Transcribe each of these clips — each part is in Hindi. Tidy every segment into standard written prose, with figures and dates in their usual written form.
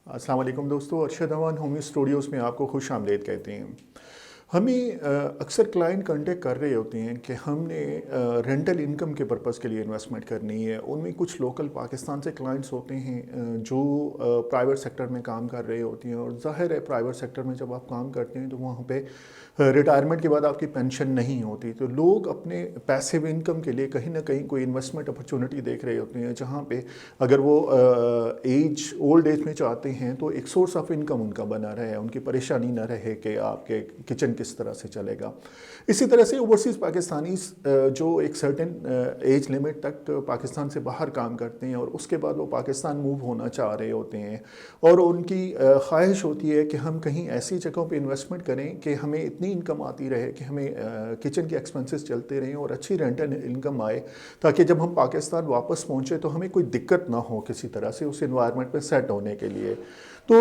अस्सलाम वालेकुम दोस्तों, अरशद अमान होमी स्टूडियोज़ में आपको खुश आमदीद कहते हैं। हमें अक्सर क्लाइंट कांटेक्ट कर रहे होते हैं कि हमने रेंटल इनकम के पर्पज़ के लिए इन्वेस्टमेंट करनी है। उनमें कुछ लोकल पाकिस्तान से क्लाइंट्स होते हैं जो प्राइवेट सेक्टर में काम कर रहे होती हैं, और ज़ाहिर है प्राइवेट सेक्टर में जब आप काम करते हैं तो वहाँ पे रिटायरमेंट के बाद आपकी पेंशन नहीं होती, तो लोग अपने पैसिव इनकम के लिए कहीं ना कहीं कोई इन्वेस्टमेंट अपॉर्चुनिटी देख रहे होते हैं, जहाँ पे अगर वो ओल्ड एज में चाहते हैं तो एक सोर्स ऑफ इनकम उनका बना रहे, उनकी परेशानी ना रहे कि आपके किचन किस तरह से चलेगा। इसी तरह से ओवरसीज़ पाकिस्तानीज़ जो एक सर्टेन एज लिमिट तक पाकिस्तान से बाहर काम करते हैं और उसके बाद वो पाकिस्तान मूव होना चाह रहे होते हैं, और उनकी ख्वाहिश होती है कि हम कहीं ऐसी जगहों पे इन्वेस्टमेंट करें कि हमें इतनी इनकम आती रहे कि हमें किचन के एक्सपेंसेस चलते रहें और अच्छी रेंटल इनकम आए, ताकि जब हम पाकिस्तान वापस पहुँचे तो हमें कोई दिक्कत ना हो किसी तरह से उस इन्वायरमेंट में सेट होने के लिए। तो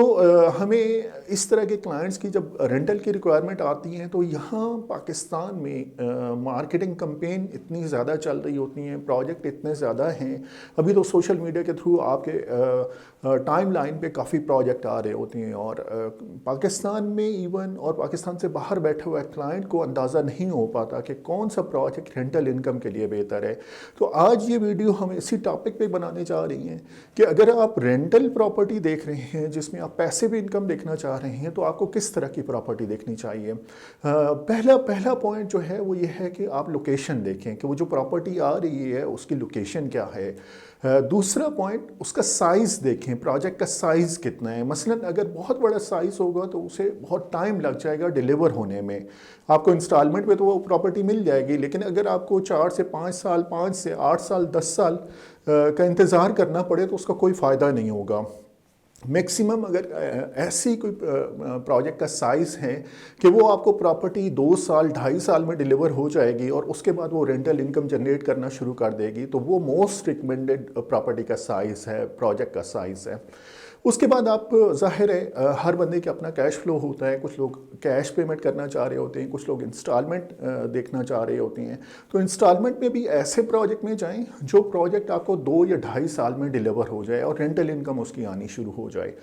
हमें इस तरह के क्लाइंट्स की जब रेंटल की रिक्वायरमेंट आती हैं तो यहाँ पाकिस्तान में मार्केटिंग कैंपेन इतनी ज़्यादा चल रही होती हैं, प्रोजेक्ट इतने ज़्यादा हैं। अभी तो सोशल मीडिया के थ्रू आपके टाइम लाइन पे काफ़ी प्रोजेक्ट आ रहे होते हैं, और पाकिस्तान में इवन और पाकिस्तान से बाहर बैठे हुए क्लाइंट को अंदाज़ा नहीं हो पाता कि कौन सा प्रोजेक्ट रेंटल इनकम के लिए बेहतर है। तो आज ये वीडियो हम इसी टॉपिक पे बनाने जा रही हैं कि अगर आप रेंटल प्रॉपर्टी देख रहे हैं जिसमें आप पैसिव इनकम देखना चाह रहे हैं तो आपको किस तरह की प्रॉपर्टी देखनी चाहिए। पहला पॉइंट जो है वो ये है कि आप लोकेशन देखें कि वो जो प्रॉपर्टी आ रही है उसकी लोकेशन क्या है। दूसरा पॉइंट, उसका साइज़ देखें, प्रोजेक्ट का साइज़ कितना है। मसलन अगर बहुत बड़ा साइज़ होगा तो उसे बहुत टाइम लग जाएगा डिलीवर होने में। आपको इंस्टॉलमेंट पे तो वो प्रॉपर्टी मिल जाएगी, लेकिन अगर आपको 4 से 5 साल, 5 से 8 साल, 10 साल का इंतज़ार करना पड़े तो उसका कोई फ़ायदा नहीं होगा। मैक्सिमम अगर ऐसी कोई प्रोजेक्ट का साइज़ है कि वो आपको प्रॉपर्टी 2 साल, 2.5 साल में डिलीवर हो जाएगी और उसके बाद वो रेंटल इनकम जनरेट करना शुरू कर देगी, तो वो मोस्ट रिकमेंडेड प्रॉपर्टी का साइज़ है, प्रोजेक्ट का साइज़ है। उसके बाद आप ज़ाहिर है हर बंदे के अपना कैश फ्लो होता है, कुछ लोग कैश पेमेंट करना चाह रहे होते हैं, कुछ लोग इंस्टॉलमेंट देखना चाह रहे होते हैं। तो इंस्टॉलमेंट में भी ऐसे प्रोजेक्ट में जाएं जो प्रोजेक्ट आपको 2 या 2.5 साल में डिलीवर हो जाए और रेंटल इनकम उसकी आनी शुरू हो जाए।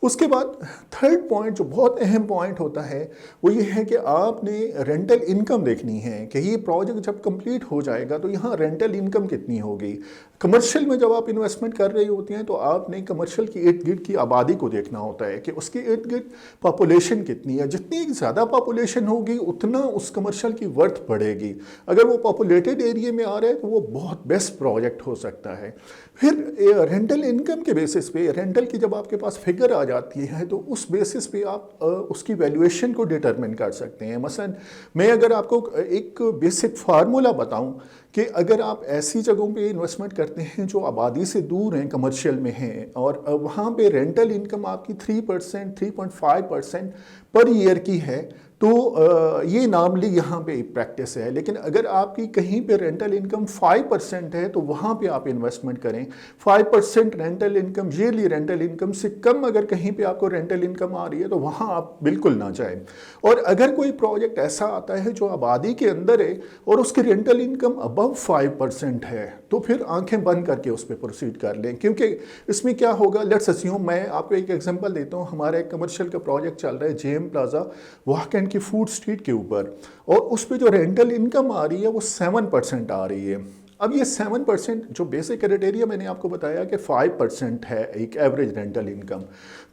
उसके बाद थर्ड पॉइंट जो बहुत अहम पॉइंट होता है वो ये है कि आपने रेंटल इनकम देखनी है कि ये प्रोजेक्ट जब कंप्लीट हो जाएगा तो यहाँ रेंटल इनकम कितनी होगी। कमर्शियल में जब आप इन्वेस्टमेंट कर रही होती हैं तो आपने कमर्शियल की इर्द गिर्द की आबादी को देखना होता है कि उसके इर्द गिर्द पॉपुलेशन कितनी है। जितनी ज़्यादा पॉपुलेशन होगी उतना उस कमर्शियल की वर्थ बढ़ेगी। अगर वो पॉपुलेटेड एरिया में आ रहा है तो वो बहुत बेस्ट प्रोजेक्ट हो सकता है। फिर रेंटल इनकम के बेसिस पे, रेंटल की जब आपके पास फिगर आ जाती है तो उस बेसिस पे आप उसकी वैल्यूएशन को डिटरमिन कर सकते हैं। मसलन मैं अगर आपको एक बेसिक फार्मूला बताऊं कि अगर आप ऐसी जगहों पे इन्वेस्टमेंट करते हैं जो आबादी से दूर हैं, कमर्शियल में हैं, और वहाँ पे रेंटल इनकम आपकी 3%, 3.5% पर ईयर की है, तो ये नॉर्मली यहाँ पे प्रैक्टिस है। लेकिन अगर आपकी कहीं पे रेंटल इनकम 5% है तो वहाँ पे आप इन्वेस्टमेंट करें। 5% rental income, yearly rental income से कम अगर कहीं पे आपको रेंटल इनकम आ रही है तो वहाँ आप बिल्कुल ना जाएं। और अगर कोई प्रोजेक्ट ऐसा आता है जो आबादी के अंदर है और उसकी रेंटल इनकम अबव 5% है तो फिर आंखें बंद करके उस पर प्रोसीड कर लें। क्योंकि इसमें क्या होगा, लेट्स अस्यूम, मैं आपको एक एग्जांपल देता हूँ। हमारा एक कमर्शियल का प्रोजेक्ट चल रहा है जेएम प्लाजा वाहकैंड की फूड स्ट्रीट के ऊपर, और उस पर जो रेंटल इनकम आ रही है वो 7% आ रही है। अब ये 7% जो बेसिक क्राइटेरिया मैंने आपको बताया कि 5% है एक एवरेज रेंटल इनकम,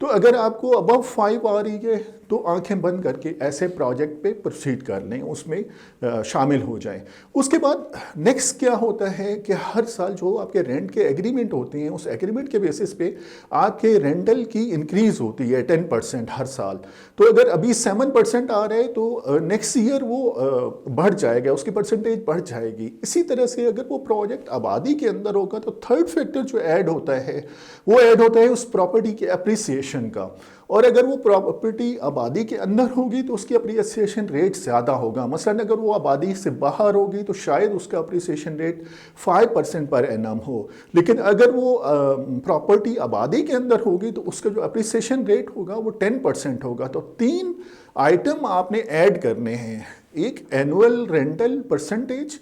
तो अगर आपको अबव 5 आ रही है तो आंखें बंद करके ऐसे प्रोजेक्ट पे प्रोसीड कर लें, उसमें शामिल हो जाएं। उसके बाद नेक्स्ट क्या होता है कि हर साल जो आपके रेंट के एग्रीमेंट होते हैं उस एग्रीमेंट के बेसिस पे आपके रेंटल की इंक्रीज होती है 10% हर साल। तो अगर अभी 7% आ रहे हैं तो नेक्स्ट ईयर वो बढ़ जाएगा, उसकी परसेंटेज बढ़ जाएगी। इसी तरह से अगर वो प्रोजेक्ट आबादी के अंदर होगा तो थर्ड फैक्टर जो ऐड होता है वो ऐड होता है उस प्रॉपर्टी के अप्रिसिएशन का। और अगर वो प्रॉपर्टी आबादी के अंदर होगी तो उसकी अप्रिसिएशन रेट ज़्यादा होगा। मसलन अगर वो आबादी से बाहर होगी तो शायद उसका अप्रिसिएशन रेट 5% पर एनम हो, लेकिन अगर वो प्रॉपर्टी आबादी के अंदर होगी तो उसका जो अप्रिसिएशन रेट होगा वो 10% होगा। तो 3 आइटम आपने ऐड करने हैं, एक एनुअल रेंटल परसेंटेज,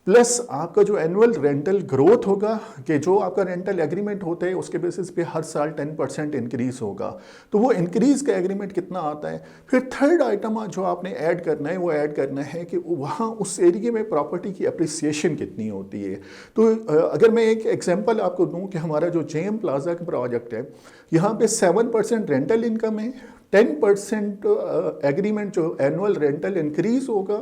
प्लस आपका जो एनुअल रेंटल ग्रोथ होगा, कि जो आपका रेंटल एग्रीमेंट होता है उसके बेसिस पे हर साल 10% इंक्रीज होगा, तो वो इंक्रीज का एग्रीमेंट कितना आता है। फिर थर्ड आइटम जो आपने ऐड करना है वो ऐड करना है कि वहाँ उस एरिया में प्रॉपर्टी की अप्रिसिएशन कितनी होती है। तो अगर मैं एक एग्जांपल आपको दूं कि हमारा जो जेएम प्लाजा का प्रोजेक्ट है, यहाँ पे 7% रेंटल इनकम है, 10% एग्रीमेंट जो एनुअल रेंटल इंक्रीज होगा,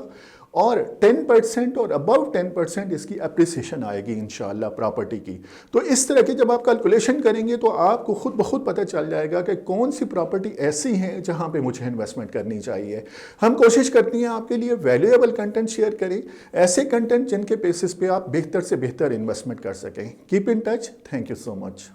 और 10% और अबव 10% इसकी अप्रिसिएशन आएगी इंशाल्लाह प्रॉपर्टी की। तो इस तरह की जब आप कैलकुलेशन करेंगे तो आपको खुद ब खुद पता चल जाएगा कि कौन सी प्रॉपर्टी ऐसी है जहां पे मुझे इन्वेस्टमेंट करनी चाहिए। हम कोशिश करती हैं आपके लिए वैल्यूएबल कंटेंट शेयर करें, ऐसे कंटेंट जिनके बेसिस पे आप बेहतर से बेहतर इन्वेस्टमेंट कर सकें। Keep in touch. Thank you so much.